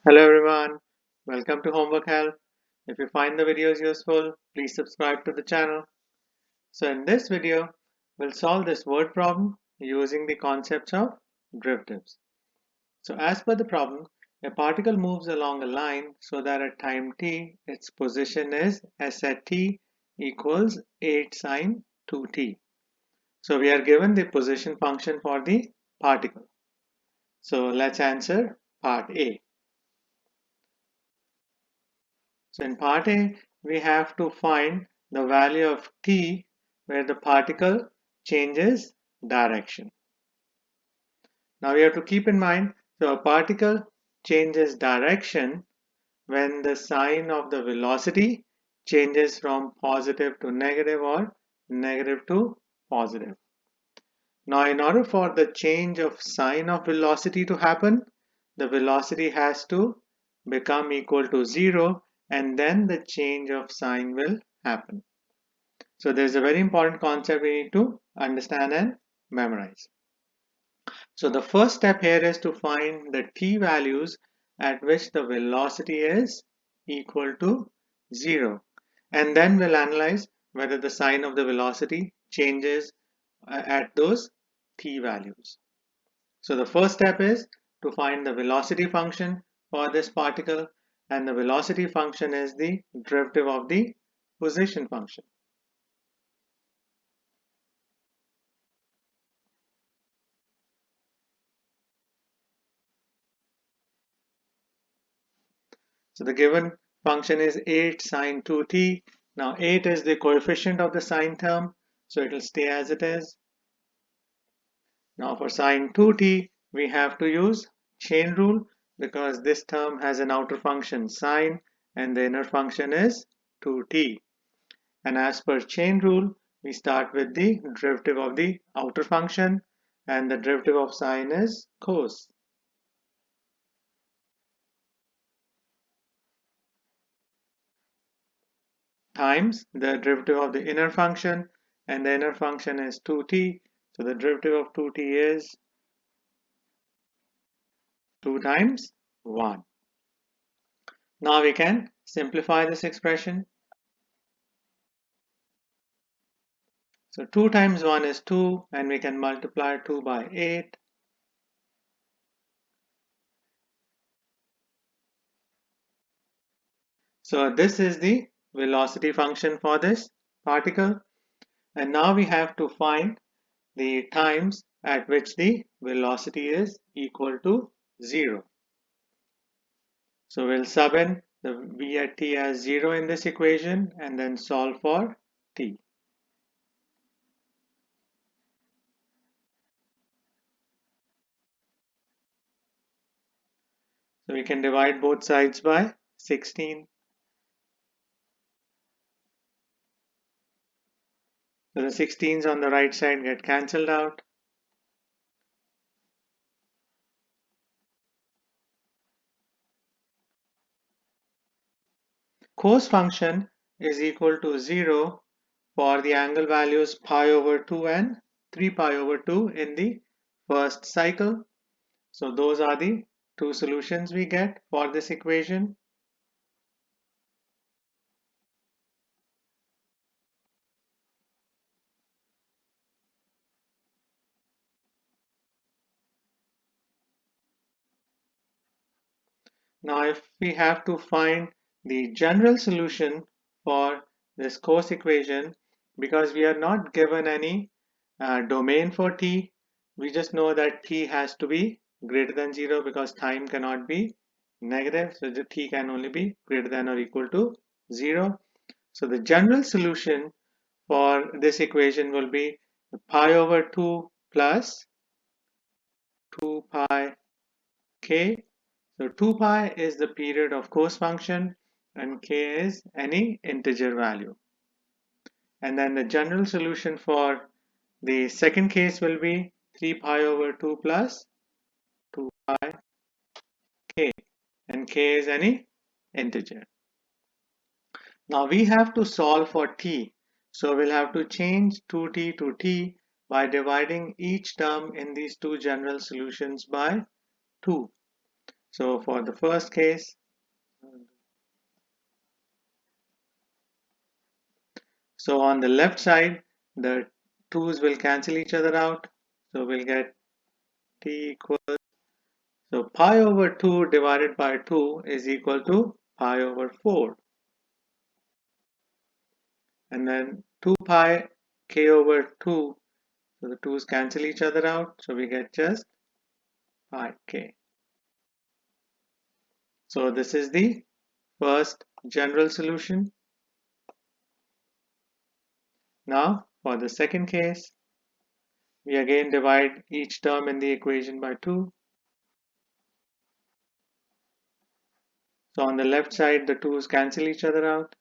Hello everyone, welcome to Homework Help. If you find the videos useful, please subscribe to the channel. So in this video, we'll solve this word problem using the concepts of derivatives. So as per the problem, a particle moves along a line so that at time t, its position is s at t equals 8 sine 2t. So we are given the position function for the particle. So let's answer part A. So in part A, we have to find the value of t where the particle changes direction. Now we have to keep in mind, so a particle changes direction when the sign of the velocity changes from positive to negative or negative to positive. Now in order for the change of sign of velocity to happen, the velocity has to become equal to 0 and then the change of sign will happen. So there's a very important concept we need to understand and memorize. So the first step here is to find the t values at which the velocity is equal to 0. And then we'll analyze whether the sign of the velocity changes at those t values. So the first step is to find the velocity function for this particle, and the velocity function is the derivative of the position function. So the given function is 8 sine 2t. Now 8 is the coefficient of the sine term, so it will stay as it is. Now for sine 2t, we have to use chain rule because this term has an outer function sine and the inner function is 2t. And as per chain rule, we start with the derivative of the outer function, and the derivative of sine is cos. Times the derivative of the inner function, and the inner function is 2t. So the derivative of 2t is 2 times 1. Now we can simplify this expression. So 2 times 1 is 2, and we can multiply 2 by 8. So this is the velocity function for this particle. And now we have to find the times at which the velocity is equal to 0. So we'll sub in the v at t as 0 in this equation and then solve for t. So we can divide both sides by 16. So the 16s on the right side get cancelled out. Cos function is equal to 0 for the angle values pi over 2 and 3 pi over 2 in the first cycle. So those are the two solutions we get for this equation. Now if we have to find the general solution for this cos equation, because we are not given any domain for t, we just know that t has to be greater than 0 because time cannot be negative, so the t can only be greater than or equal to 0. So the general solution for this equation will be pi over 2 plus 2 pi k. So 2 pi is the period of cos function and k is any integer value. And then the general solution for the second case will be 3 pi over 2 plus 2 pi k, and k is any integer. Now we have to solve for t, so we'll have to change 2t to t by dividing each term in these two general solutions by 2. So for the first case, so on the left side, the 2's will cancel each other out. So we'll get t equals, so pi over 2 divided by 2 is equal to pi over 4. And then 2 pi k over 2, so the 2's cancel each other out. So we get just pi k. So this is the first general solution. Now for the second case, we again divide each term in the equation by 2. So on the left side, the 2's cancel each other out.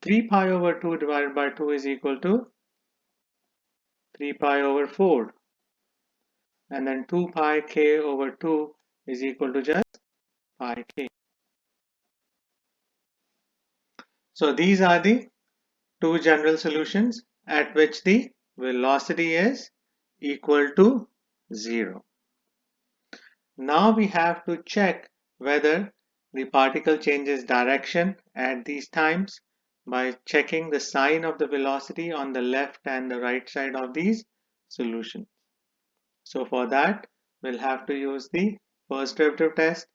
3 pi over 2 divided by 2 is equal to 3 pi over 4. And then 2 pi k over 2 is equal to just pi k. So these are the two general solutions at which the velocity is equal to 0. Now we have to check whether the particle changes direction at these times by checking the sign of the velocity on the left and the right side of these solutions. So for that, we'll have to use the first derivative test.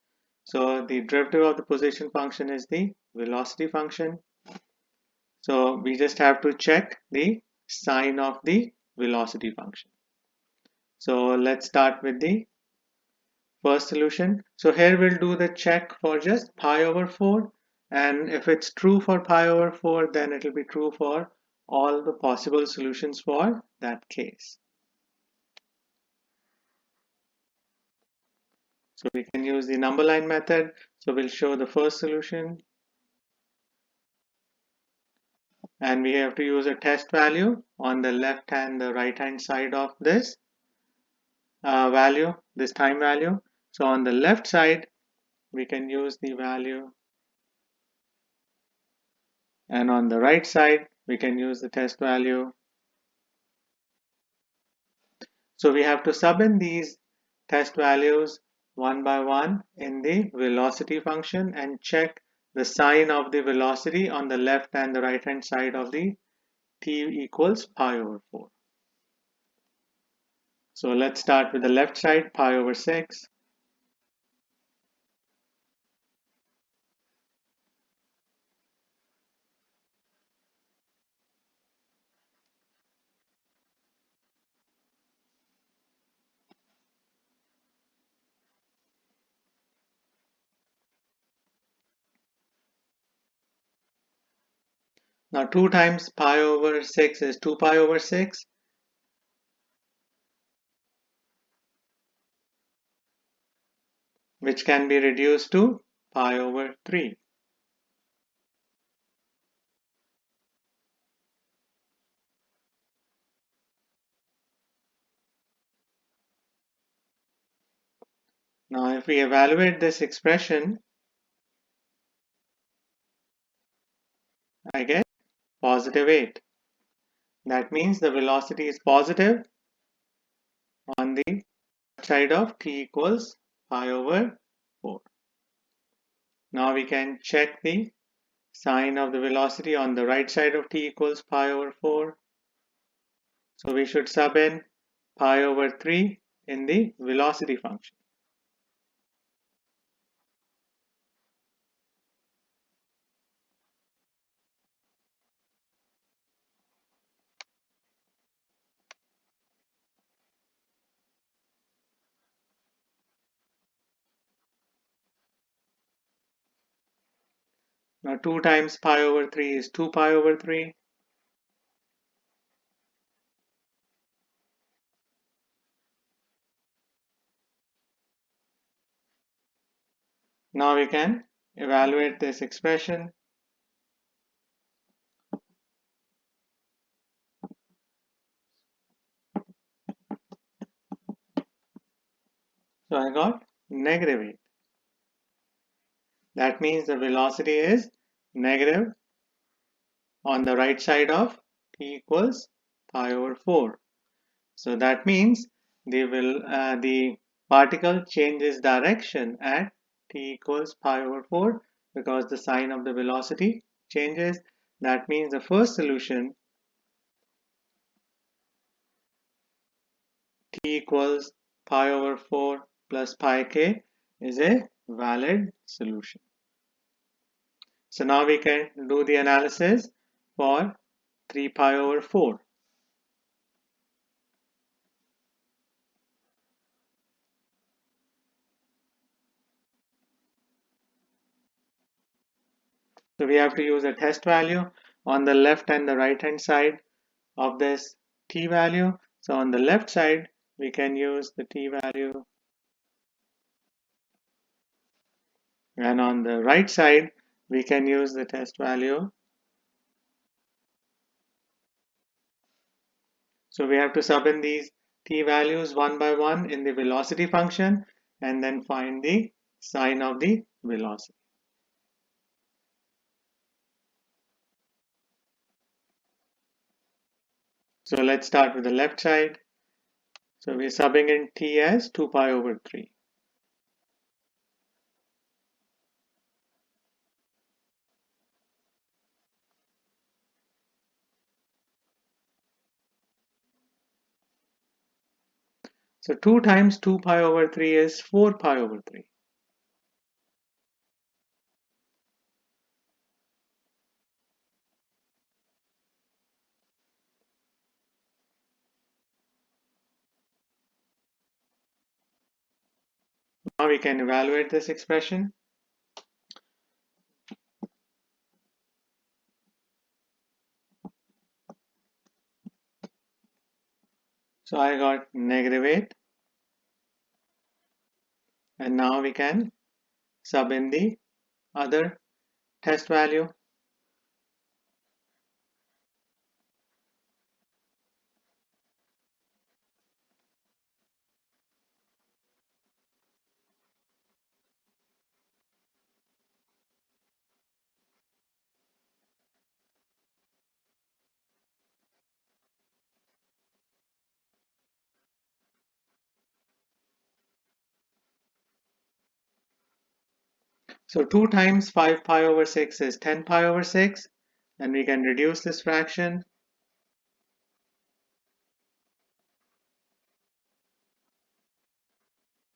So the derivative of the position function is the velocity function. So we just have to check the sign of the velocity function. So let's start with the first solution. So here we'll do the check for just pi over 4, and if it's true for pi over 4, then it will be true for all the possible solutions for that case. So we can use the number line method. So we'll show the first solution, and we have to use a test value on the left and the right hand side of this value, this time value. So on the left side, we can use the value, and on the right side, we can use the test value. So we have to sub in these test values one by one in the velocity function and check the sign of the velocity on the left and the right hand side of the t equals pi over 4. So let's start with the left side, pi over 6. Now 2 times pi over 6 is 2 pi over 6. Which can be reduced to pi over 3. Now if we evaluate this expression, I get positive 8. That means the velocity is positive on the side of t equals pi over 4. Now we can check the sign of the velocity on the right side of t equals pi over 4. So we should sub in pi over 3 in the velocity function. Now 2 times pi over 3 is 2 pi over 3. Now we can evaluate this expression. So I got negative 8. That means the velocity is negative on the right side of t equals pi over 4. So that means the particle changes direction at t equals pi over 4 because the sign of the velocity changes. That means the first solution, t equals pi over 4 plus pi k, is a valid solution. So now we can do the analysis for 3 pi over 4. So we have to use a test value on the left and the right hand side of this t value. So on the left side, we can use the t value, and on the right side, we can use the test value. So we have to sub in these t values one by one in the velocity function and then find the sign of the velocity. So let's start with the left side. So we're subbing in t as 2 pi over 3. So 2 times 2 pi over 3 is 4 pi over 3. Now we can evaluate this expression. So I got -8, and now we can sub in the other test value. So 2 times 5 pi over 6 is 10 pi over 6, and we can reduce this fraction.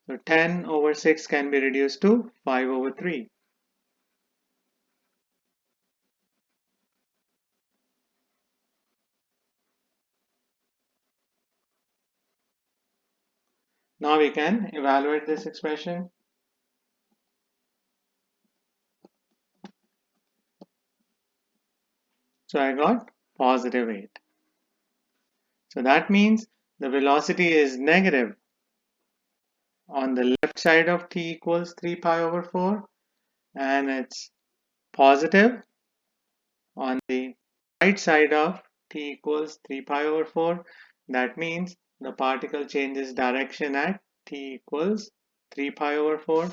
So 10 over 6 can be reduced to 5 over 3. Now we can evaluate this expression. So I got +8. So that means the velocity is negative on the left side of t equals 3 pi over 4, and it's positive on the right side of t equals 3 pi over 4. That means the particle changes direction at t equals 3 pi over 4.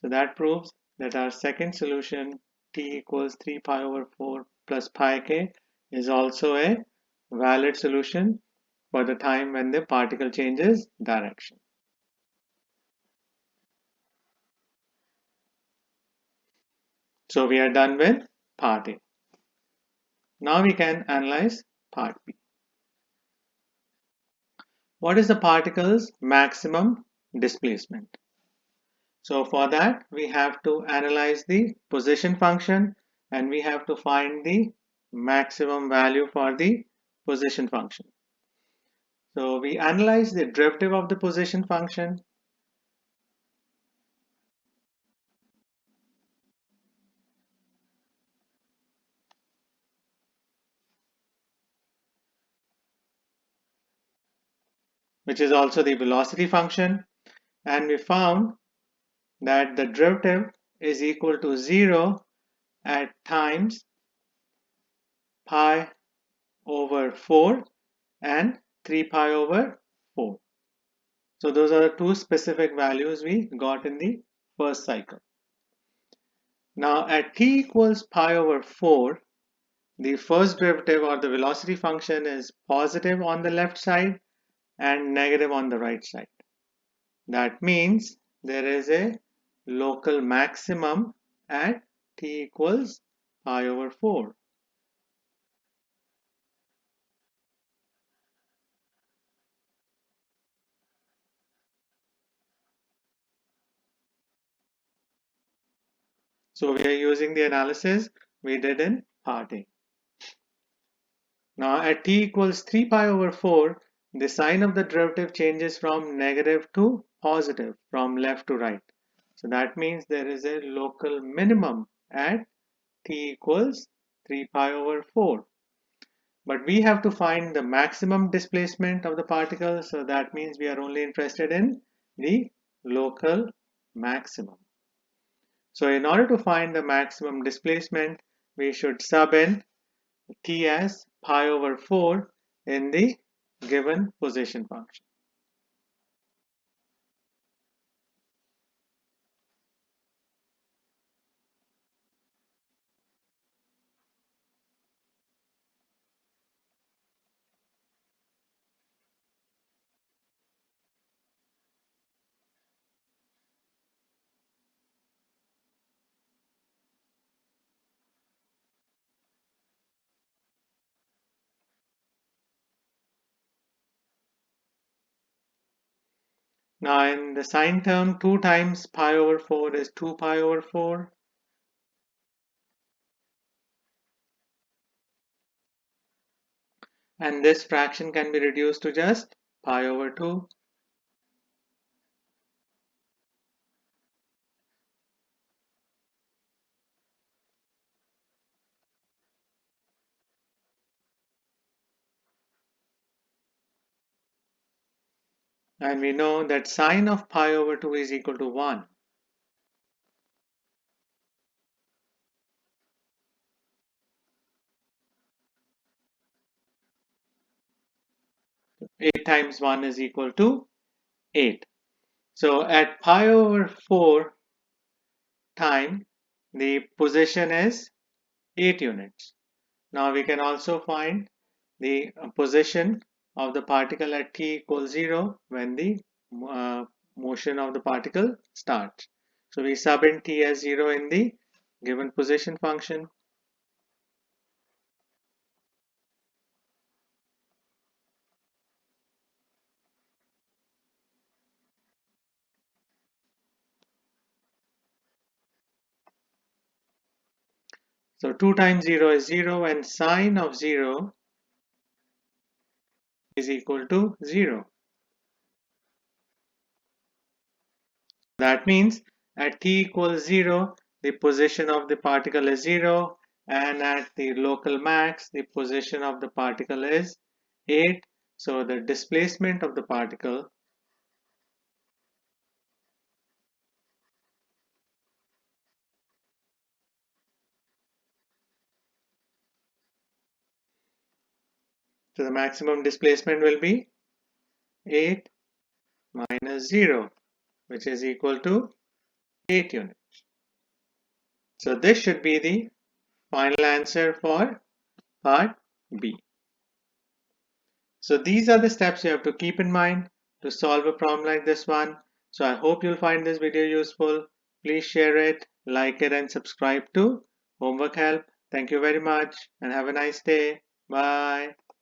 So that proves that our second solution, t equals 3 pi over 4 plus pi k, is also a valid solution for the time when the particle changes direction. So we are done with part A. Now we can analyze part B. What is the particle's maximum displacement? So for that, we have to analyze the position function, and we have to find the maximum value for the position function. So we analyze the derivative of the position function. Which is also the velocity function, and we found that the derivative is equal to 0 at times pi over 4 and 3 pi over 4. So those are the two specific values we got in the first cycle. Now at t equals pi over 4, the first derivative or the velocity function is positive on the left side and negative on the right side. That means there is a local maximum at t equals pi over 4. So we are using the analysis we did in part A. Now at t equals 3 pi over 4, the sign of the derivative changes from negative to positive, from left to right. So that means there is a local minimum at t equals 3 pi over 4. But we have to find the maximum displacement of the particle, so that means we are only interested in the local maximum. So in order to find the maximum displacement, we should sub in t as pi over 4 in the given position function. Now in the sine term, 2 times pi over 4 is 2 pi over 4. And this fraction can be reduced to just pi over 2. And we know that sine of pi over 2 is equal to 1. So 8 times 1 is equal to 8. So at pi over 4 time, the position is 8 units. Now we can also find the position of the particle at t equals 0 when the motion of the particle starts. So we sub in t as 0 in the given position function. So 2 times 0 is 0 and sine of 0 is equal to 0. That means at t equals 0, the position of the particle is 0, and at the local max, the position of the particle is 8. So the displacement of the particle so the maximum displacement will be 8 minus 0, which is equal to 8 units. So this should be the final answer for part B. So these are the steps you have to keep in mind to solve a problem like this one. So I hope you'll find this video useful. Please share it, like it, and subscribe to Homework Help. Thank you very much and have a nice day. Bye.